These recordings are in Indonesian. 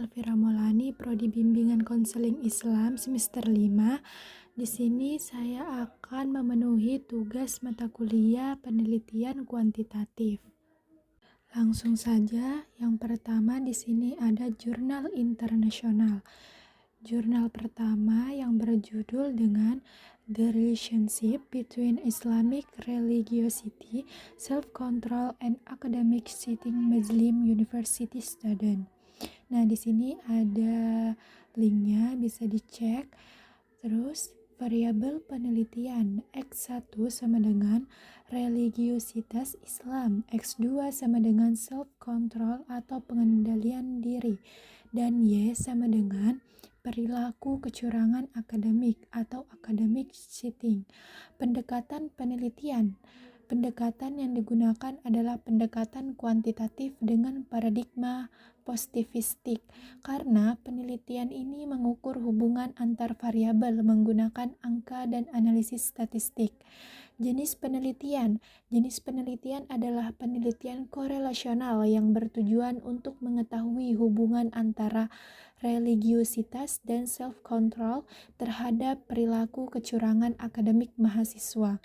Alvira Maulani, Prodi Bimbingan Konseling Islam semester 5. Di sini saya akan memenuhi tugas mata kuliah penelitian kuantitatif. Langsung saja, yang pertama di sini ada jurnal internasional. Jurnal pertama yang berjudul dengan The Relationship Between Islamic Religiosity, Self-Control, and Academic Sitting Muslim University Student. Nah, di sini ada linknya, bisa dicek. Terus, variabel penelitian X1 sama dengan religiositas Islam, X2 sama dengan self-control atau pengendalian diri, dan Y sama dengan perilaku kecurangan akademik atau academic cheating. Pendekatan penelitian. Pendekatan yang digunakan adalah pendekatan kuantitatif dengan paradigma positivistik, karena penelitian ini mengukur hubungan antar variabel menggunakan angka dan analisis statistik. Jenis penelitian. Jenis penelitian adalah penelitian korelasional yang bertujuan untuk mengetahui hubungan antara religiositas dan self-control terhadap perilaku kecurangan akademik mahasiswa.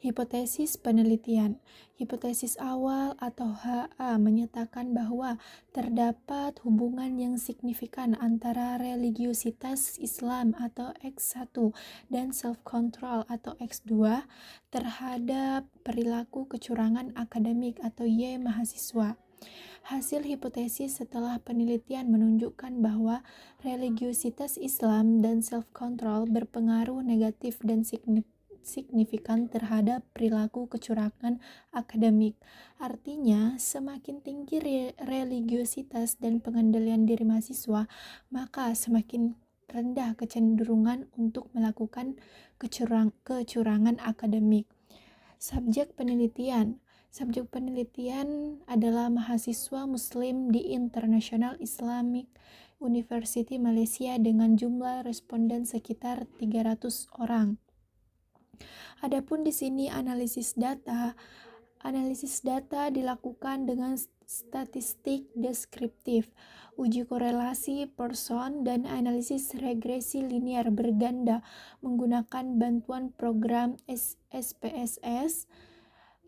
Hipotesis penelitian. Hipotesis awal atau HA menyatakan bahwa terdapat hubungan yang signifikan antara religiositas Islam atau X1 dan self-control atau X2 terhadap perilaku kecurangan akademik atau Y mahasiswa. Hasil hipotesis setelah penelitian menunjukkan bahwa religiositas Islam dan self-control berpengaruh negatif dan signifikan terhadap perilaku kecurangan akademik. Artinya, semakin tinggi religiositas dan pengendalian diri mahasiswa, maka semakin rendah kecenderungan untuk melakukan kecurangan akademik. Subjek penelitian. Subjek penelitian adalah mahasiswa Muslim di International Islamic University Malaysia dengan jumlah responden sekitar 300 orang. Adapun di sini analisis data. Analisis data dilakukan dengan statistik deskriptif, uji korelasi person, dan analisis regresi linear berganda menggunakan bantuan program SPSS.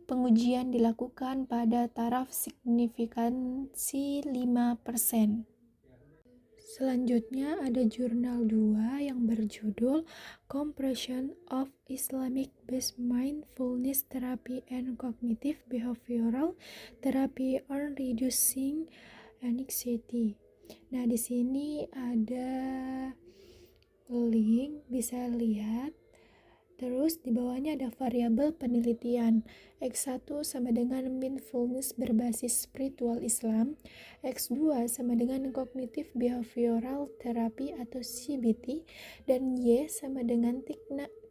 Pengujian dilakukan pada taraf signifikansi 5%. Selanjutnya ada jurnal 2 yang berjudul Compression of Islamic-Based Mindfulness Therapy and Cognitive Behavioral Therapy on Reducing Anxiety. Nah, di sini ada link, bisa lihat. Terus di bawahnya ada variabel penelitian. X1 sama dengan mindfulness berbasis spiritual Islam, X2 sama dengan cognitive behavioral therapy atau CBT, dan Y sama dengan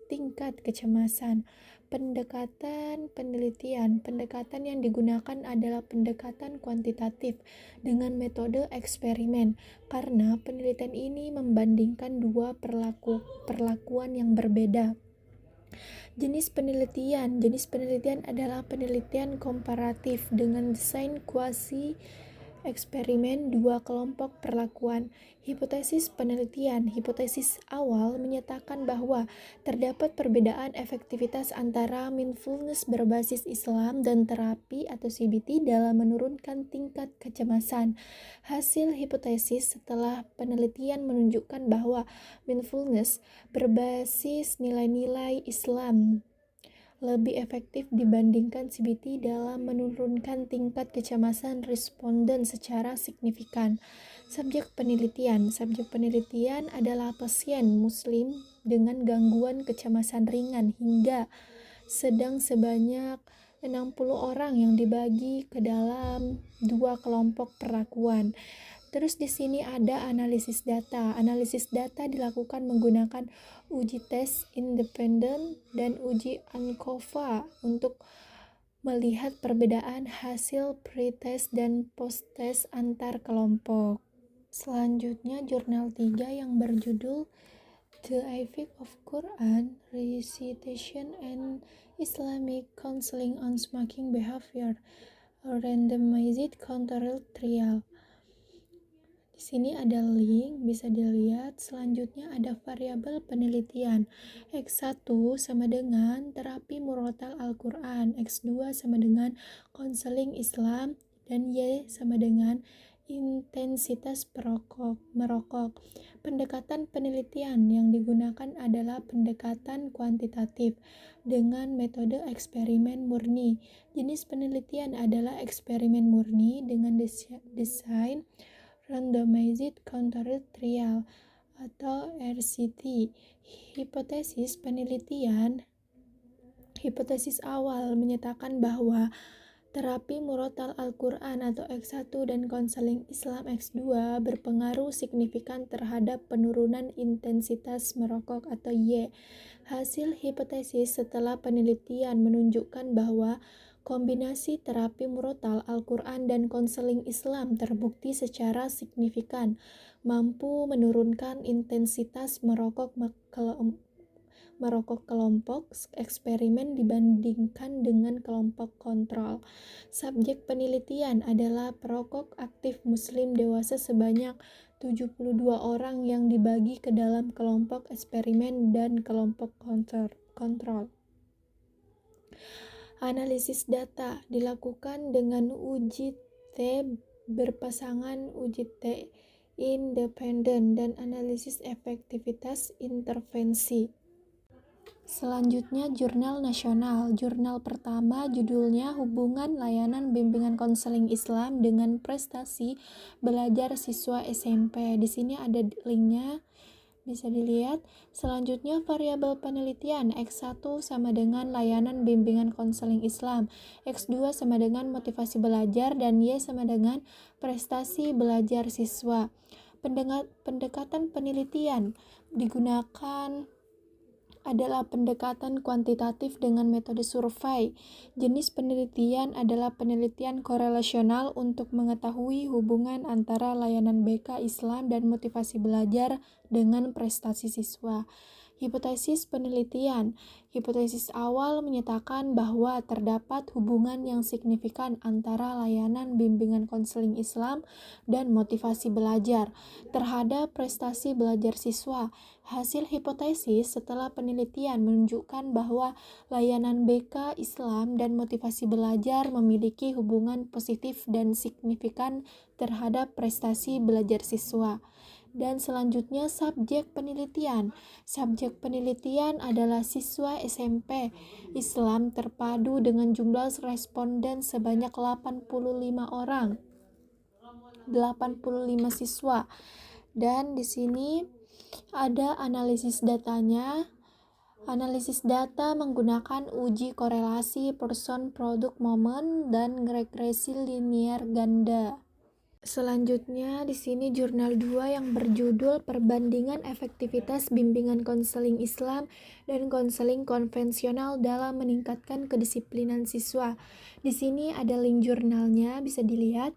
tingkat kecemasan. Pendekatan penelitian. Pendekatan yang digunakan adalah pendekatan kuantitatif dengan metode eksperimen, karena penelitian ini membandingkan dua perlakuan yang berbeda. Jenis penelitian. Jenis penelitian adalah penelitian komparatif dengan desain kuasi eksperimen dua kelompok perlakuan. Hipotesis penelitian. Hipotesis awal menyatakan bahwa terdapat perbedaan efektivitas antara mindfulness berbasis Islam dan terapi atau CBT dalam menurunkan tingkat kecemasan. Hasil hipotesis setelah penelitian menunjukkan bahwa mindfulness berbasis nilai-nilai Islam lebih efektif dibandingkan CBT dalam menurunkan tingkat kecemasan responden secara signifikan. Subjek penelitian. Subjek penelitian adalah pasien Muslim dengan gangguan kecemasan ringan hingga sedang sebanyak 60 orang yang dibagi ke dalam dua kelompok perlakuan. Terus di sini ada analisis data. Analisis data dilakukan menggunakan uji tes independen dan uji ANCOVA untuk melihat perbedaan hasil pre-test dan post-test antar kelompok. Selanjutnya jurnal 3 yang berjudul The Effect of Quran Recitation and Islamic Counseling on Smoking Behavior, a Randomized Controlled Trial. Di Sini ada link, bisa dilihat. Selanjutnya ada variabel penelitian. X1 sama dengan terapi murotal Al-Quran, X2 sama dengan konseling Islam, dan Y sama dengan intensitas merokok. Pendekatan penelitian yang digunakan adalah pendekatan kuantitatif dengan metode eksperimen murni. Jenis penelitian adalah eksperimen murni dengan desain randomized controlled trial atau RCT. Hipotesis awal menyatakan bahwa terapi murotal Al-Quran atau X1 dan konseling Islam X2 berpengaruh signifikan terhadap penurunan intensitas merokok atau Y. Hasil hipotesis setelah penelitian menunjukkan bahwa kombinasi terapi murotal Al-Quran dan konseling Islam terbukti secara signifikan mampu menurunkan intensitas merokok kelompok eksperimen dibandingkan dengan kelompok kontrol. Subjek penelitian adalah perokok aktif muslim dewasa sebanyak 72 orang yang dibagi ke dalam kelompok eksperimen dan kelompok kontrol. Analisis data dilakukan dengan uji T berpasangan, uji T independen, dan analisis efektivitas intervensi. Selanjutnya jurnal nasional. Jurnal pertama judulnya Hubungan Layanan Bimbingan Konseling Islam dengan Prestasi Belajar Siswa SMP. Di sini ada linknya, bisa dilihat. Selanjutnya variabel penelitian. X1 sama dengan layanan bimbingan konseling Islam, X2 sama dengan motivasi belajar, dan Y sama dengan prestasi belajar siswa. Pendekatan penelitian digunakan adalah pendekatan kuantitatif dengan metode survei. Jenis penelitian adalah penelitian korelasional untuk mengetahui hubungan antara layanan BK Islam dan motivasi belajar dengan prestasi siswa. Hipotesis penelitian. Hipotesis awal menyatakan bahwa terdapat hubungan yang signifikan antara layanan bimbingan konseling Islam dan motivasi belajar terhadap prestasi belajar siswa. Hasil hipotesis setelah penelitian menunjukkan bahwa layanan BK Islam dan motivasi belajar memiliki hubungan positif dan signifikan terhadap prestasi belajar siswa. Dan selanjutnya subjek penelitian. Subjek penelitian adalah siswa SMP Islam terpadu dengan jumlah responden sebanyak 85 orang. 85 siswa. Dan di sini ada analisis datanya. Analisis data menggunakan uji korelasi person product moment dan regresi linear ganda. Selanjutnya di sini jurnal 2 yang berjudul Perbandingan Efektivitas Bimbingan Konseling Islam dan Konseling Konvensional dalam Meningkatkan Kedisiplinan Siswa. Di sini ada link jurnalnya, bisa dilihat.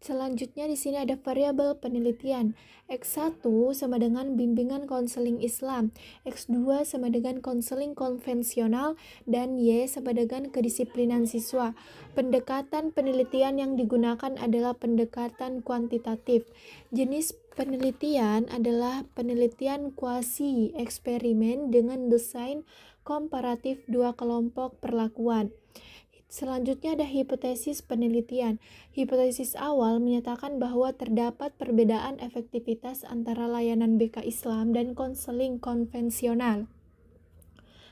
Selanjutnya di sini ada variabel penelitian. X1 sama dengan bimbingan konseling Islam, X2 sama dengan konseling konvensional, dan Y sama dengan kedisiplinan siswa. Pendekatan penelitian yang digunakan adalah pendekatan kuantitatif. Jenis penelitian adalah penelitian kuasi eksperimen dengan desain komparatif dua kelompok perlakuan. Selanjutnya ada hipotesis penelitian. Hipotesis awal menyatakan bahwa terdapat perbedaan efektivitas antara layanan BK Islam dan konseling konvensional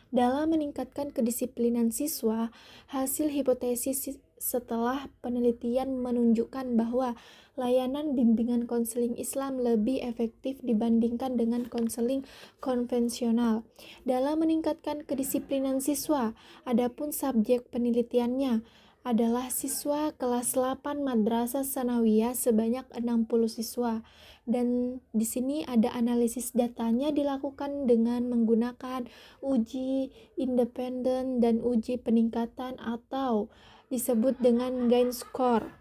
dalam meningkatkan kedisiplinan siswa. Hasil hipotesis setelah penelitian menunjukkan bahwa layanan bimbingan konseling Islam lebih efektif dibandingkan dengan konseling konvensional dalam meningkatkan kedisiplinan siswa. Adapun subjek penelitiannya adalah siswa kelas 8 Madrasah Sanawiyah sebanyak 60 siswa. Dan di sini ada analisis datanya dilakukan dengan menggunakan uji independen dan uji peningkatan atau disebut dengan gain score.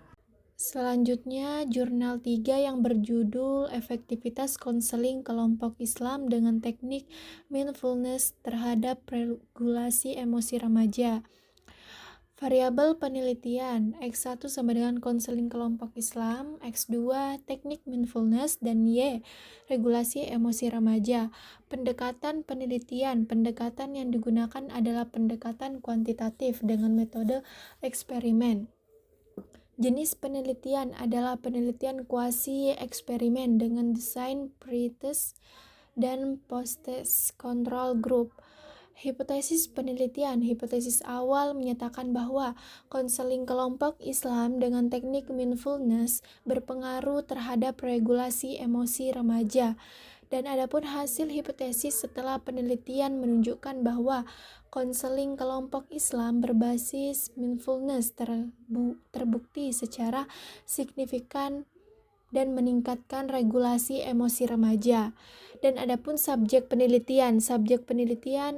Selanjutnya jurnal 3 yang berjudul Efektivitas Konseling Kelompok Islam dengan Teknik Mindfulness terhadap Regulasi Emosi Remaja. Variabel penelitian, X1 sama dengan konseling kelompok Islam, X2 teknik mindfulness, dan Y regulasi emosi remaja. Pendekatan penelitian, pendekatan yang digunakan adalah pendekatan kuantitatif dengan metode eksperimen. Jenis penelitian adalah penelitian kuasi eksperimen dengan desain pre-test dan post-test control group. Hipotesis penelitian, hipotesis awal menyatakan bahwa konseling kelompok Islam dengan teknik mindfulness berpengaruh terhadap regulasi emosi remaja. Dan adapun hasil hipotesis setelah penelitian menunjukkan bahwa konseling kelompok Islam berbasis mindfulness terbukti secara signifikan dan meningkatkan regulasi emosi remaja. Dan adapun subjek penelitian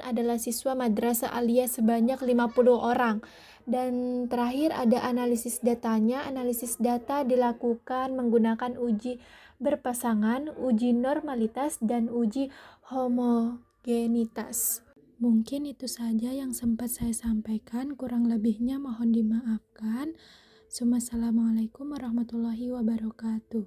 adalah siswa madrasah aliyah sebanyak 50 orang. Dan terakhir ada analisis datanya. Analisis data dilakukan menggunakan uji berpasangan, uji normalitas, dan uji homogenitas. Mungkin itu saja yang sempat saya sampaikan, kurang lebihnya mohon dimaafkan. Assalamualaikum warahmatullahi wabarakatuh.